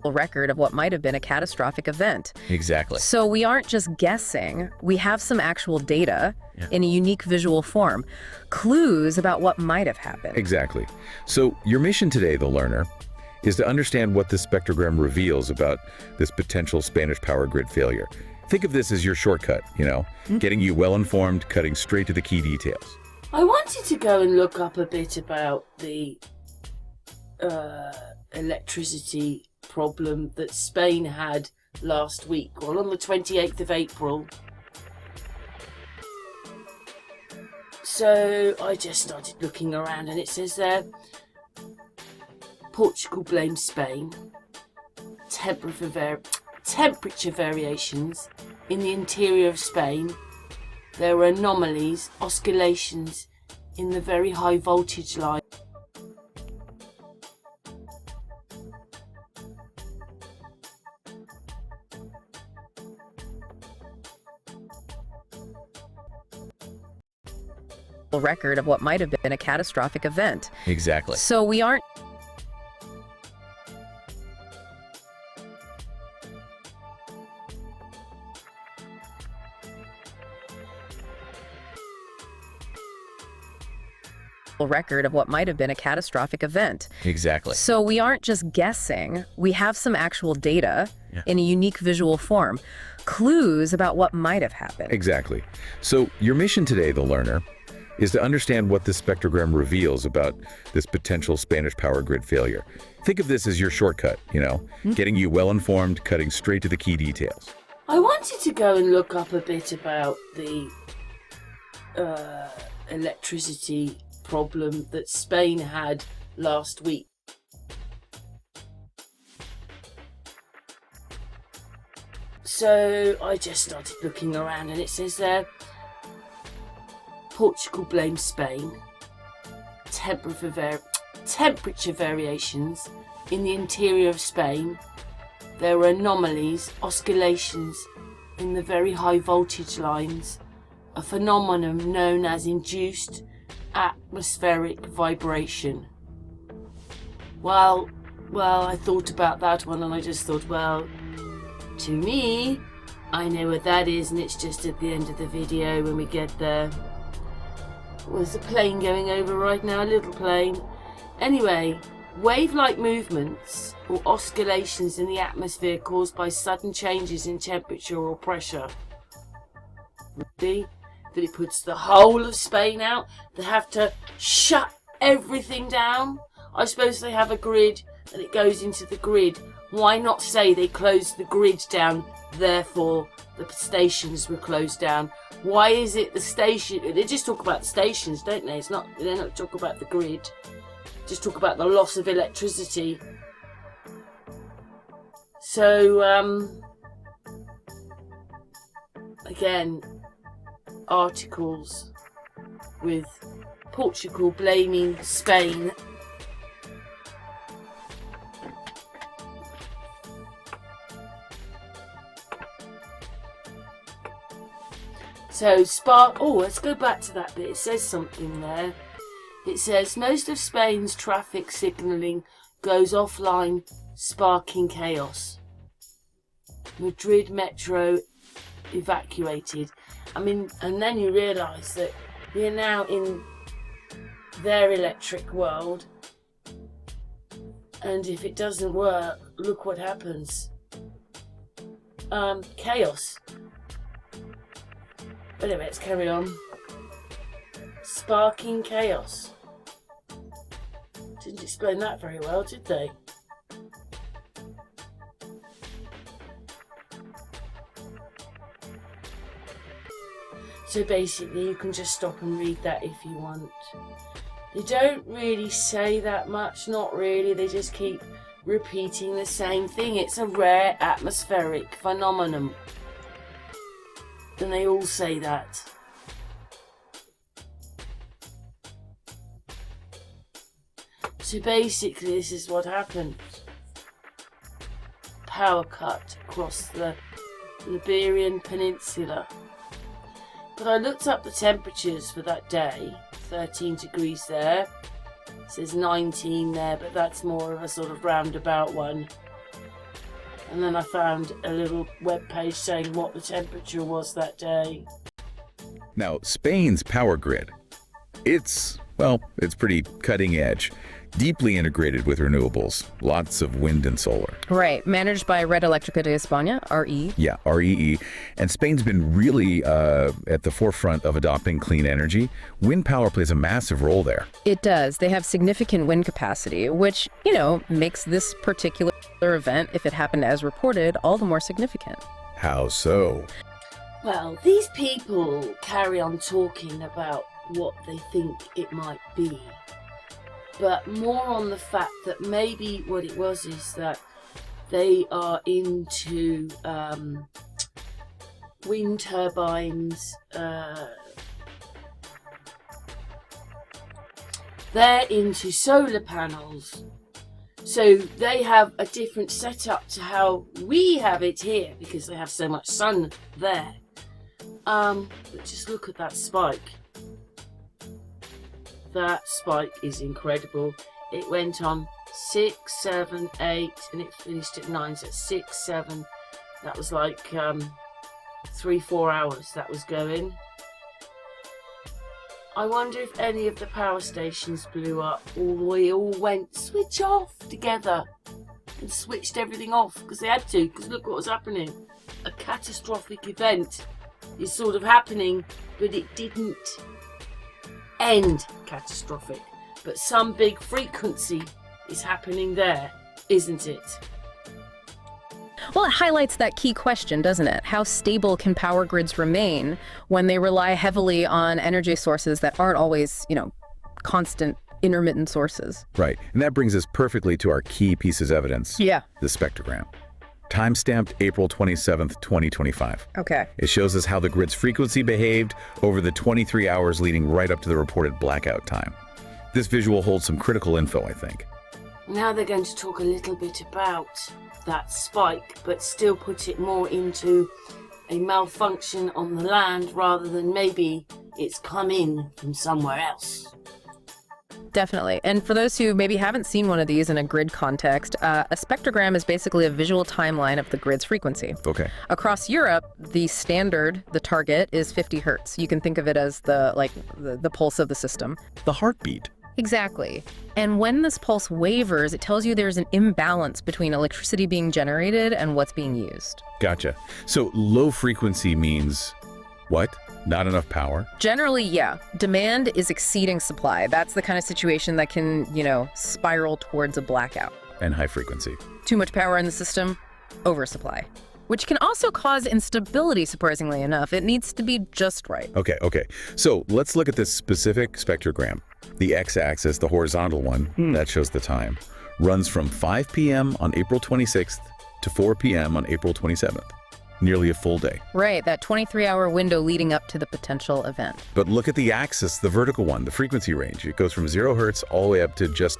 record of what might have been a catastrophic event. Exactly. So we aren't just guessing, we have some actual data in a unique visual form, clues about what might have happened. Exactly. So your mission today, the learner, is to understand what this spectrogram reveals about this potential Spanish power grid failure. Think of this as your shortcut, getting you well-informed, cutting straight to the key details. I wanted to go and look up a bit about the electricity problem that Spain had last week, well, on the 28th of April. So I just started looking around, and it says there, Portugal blames Spain. Temperature variations in the interior of Spain. There were anomalies, oscillations in the very high voltage line. Record of what might have been a catastrophic event. Exactly. So we aren't record of what might have been a catastrophic event. Exactly. So we aren't just guessing, we have some actual data in a unique visual form, clues about what might have happened. Exactly. So your mission today, the learner, is to understand what this spectrogram reveals about this potential Spanish power grid failure. Think of this as your shortcut, getting you well-informed, cutting straight to the key details. I wanted to go and look up a bit about the electricity problem that Spain had last week. So I just started looking around, and it says there, Portugal blames Spain. Temperature variations in the interior of Spain. There were anomalies, oscillations in the very high voltage lines, a phenomenon known as induced atmospheric vibration. Well, I thought about that one, and I just thought, well, to me, I know what that is, and it's just at the end of the video when we get there. There's a plane going over right now, a little plane. Anyway, wave-like movements or oscillations in the atmosphere caused by sudden changes in temperature or pressure. Really? That it puts the whole of Spain out? They have to shut everything down? I suppose they have a grid and it goes into the grid. Why not say they closed the grid down, therefore the stations were closed down? Why is it the station? They just talk about the stations, don't they? They don't talk about the grid. Just talk about the loss of electricity. So, again, articles with Portugal blaming Spain. So let's go back to that bit. It says something there. It says most of Spain's traffic signalling goes offline, sparking chaos. Madrid metro evacuated. And then you realise that we're now in their electric world, and if it doesn't work, look what happens. Chaos. But anyway, let's carry on. Sparking chaos. Didn't explain that very well, did they? So basically, you can just stop and read that if you want. They don't really say that much, not really. They just keep repeating the same thing. It's a rare atmospheric phenomenon. And they all say that. So basically, this is what happened. Power cut across the Iberian Peninsula. But I looked up the temperatures for that day. 13 degrees there. It says 19 there, but that's more of a sort of roundabout one. And then I found a little web page saying what the temperature was that day. Now, Spain's power grid, it's pretty cutting edge, deeply integrated with renewables, lots of wind and solar. Right, managed by Red Eléctrica de España, RE. Yeah, REE. And Spain's been really at the forefront of adopting clean energy. Wind power plays a massive role there. It does. They have significant wind capacity, which, makes this particular event, if it happened as reported, all the more significant. How so? Well, these people carry on talking about what they think it might be, but more on the fact that maybe what it was is that they are into wind turbines, they're into solar panels, so they have a different setup to how we have it here because they have so much sun there. But just look at that spike. That spike is incredible. It went on 6, 7, 8, and it finished at 9. So 6, 7. That was like 3-4 hours that was going. I wonder if any of the power stations blew up, or we all went switch off together and switched everything off because they had to. Because look what was happening. A catastrophic event is sort of happening, but it didn't end catastrophic. But some big frequency is happening there, isn't it? Well, it highlights that key question, doesn't it? How stable can power grids remain when they rely heavily on energy sources that aren't always, constant, intermittent sources? Right. And that brings us perfectly to our key piece of evidence. Yeah. The spectrogram. Time-stamped April 27th, 2025. Okay. It shows us how the grid's frequency behaved over the 23 hours leading right up to the reported blackout time. This visual holds some critical info, I think. Now they're going to talk a little bit about that spike, but still put it more into a malfunction on the land rather than maybe it's come in from somewhere else. Definitely. And for those who maybe haven't seen one of these in a grid context, a spectrogram is basically a visual timeline of the grid's frequency. Okay. Across Europe, the target is 50 hertz. You can think of it as the pulse of the system. The heartbeat. Exactly. And when this pulse wavers, it tells you there's an imbalance between electricity being generated and what's being used. Gotcha. So low frequency means what? Not enough power? Generally, yeah. Demand is exceeding supply. That's the kind of situation that can, spiral towards a blackout. And high frequency. Too much power in the system, oversupply. Which can also cause instability, surprisingly enough. It needs to be just right. Okay. So let's look at this specific spectrogram. The x-axis, the horizontal one, that shows the time, runs from 5 p.m. on April 26th to 4 p.m. on April 27th. Nearly a full day. Right, that 23-hour window leading up to the potential event. But look at the axis, the vertical one, the frequency range. It goes from 0 hertz all the way up to just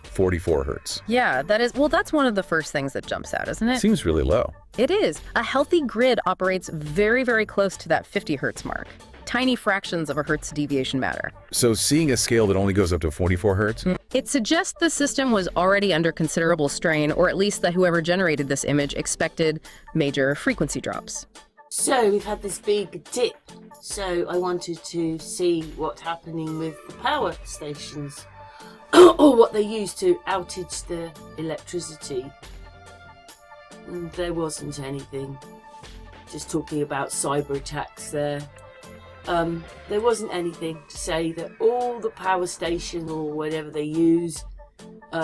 44 hertz. Yeah, that's one of the first things that jumps out, isn't it? Seems really low. It is. A healthy grid operates very, very close to that 50 hertz mark. Tiny fractions of a hertz deviation matter. So seeing a scale that only goes up to 44 hertz? It suggests the system was already under considerable strain, or at least that whoever generated this image expected major frequency drops. So we've had this big dip. So I wanted to see what's happening with the power stations or what they use to outage the electricity. And there wasn't anything. Just talking about cyber attacks there. There wasn't anything to say that all the power stations or whatever they use,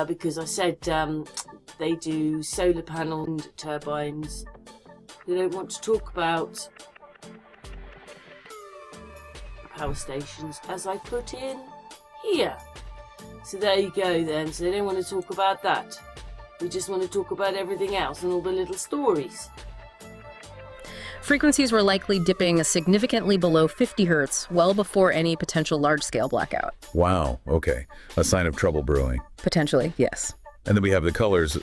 because I said they do solar panel and turbines. They don't want to talk about power stations as I put in here. So there you go then. So they don't want to talk about that. We just want to talk about everything else and all the little stories. Frequencies were likely dipping significantly below 50 hertz, well before any potential large-scale blackout. Wow, okay. A sign of trouble brewing. Potentially, yes. And then we have the colors.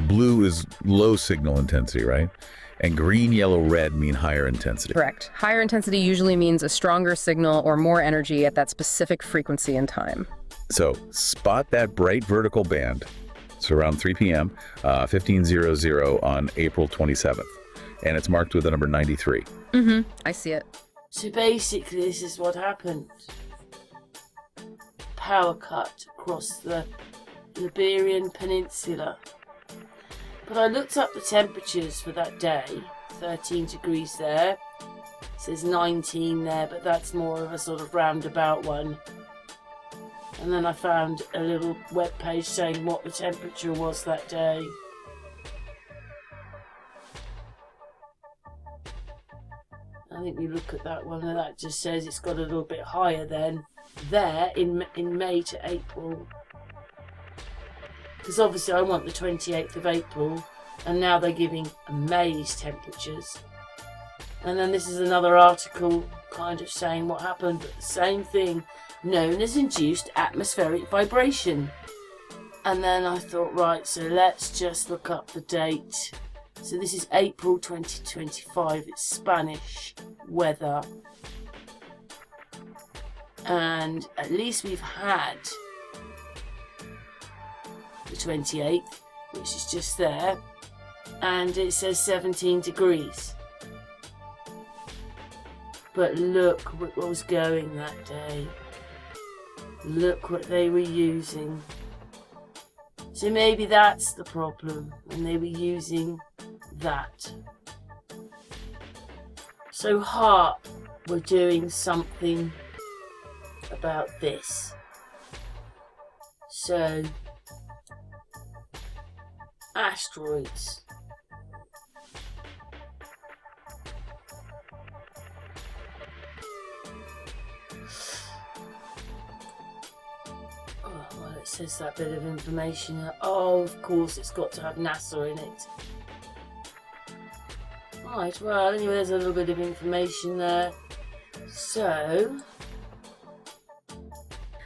Blue is low signal intensity, right? And green, yellow, red mean higher intensity. Correct. Higher intensity usually means a stronger signal or more energy at that specific frequency and time. So spot that bright vertical band. So around 3 p.m., 1500 on April 27th. And it's marked with the number 93. I see it. So basically, this is what happened. Power cut across the Iberian Peninsula. But I looked up the temperatures for that day. 13 degrees there. It says 19 there, but that's more of a sort of roundabout one. And then I found a little web page saying what the temperature was that day. I think we look at that one and that just says it's got a little bit higher then there in May to April. Because obviously I want the 28th of April and now they're giving May's temperatures. And then this is another article kind of saying what happened, but the same thing, known as induced atmospheric vibration. And then I thought, right, so let's just look up the date. So this is April 2025, it's Spanish weather. And at least we've had the 28th, which is just there, and it says 17 degrees. But look what was going that day. Look what they were using. So maybe that's the problem, and they were using that. So HARP were doing something about this. So asteroids. Oh, well, it says that bit of information. Oh, of course, it's got to have NASA in it. Right, well, anyway, there's a little bit of information there. So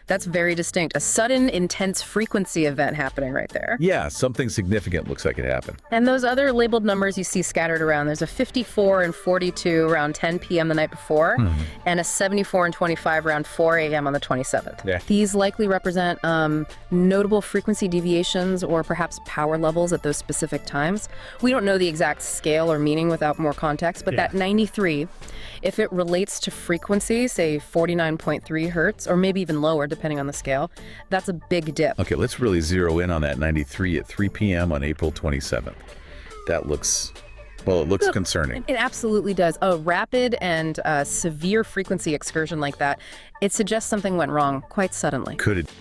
That's very distinct. A sudden, intense frequency event happening right there. Yeah, something significant looks like it happened. And those other labeled numbers you see scattered around, there's a 54 and 42 around 10 p.m. the night before, and a 74 and 25 around 4 a.m. on the 27th. Yeah. These likely represent notable frequency deviations or perhaps power levels at those specific times. We don't know the exact scale or meaning without more context, but that 93, if it relates to frequency, say 49.3 hertz, or maybe even lower, depending on the scale, that's a big dip. Okay, let's really zero in on that 93 at 3 p.m. on April 27th. That looks, well, it looks concerning. It absolutely does. A rapid and severe frequency excursion like that, it suggests something went wrong quite suddenly. Could it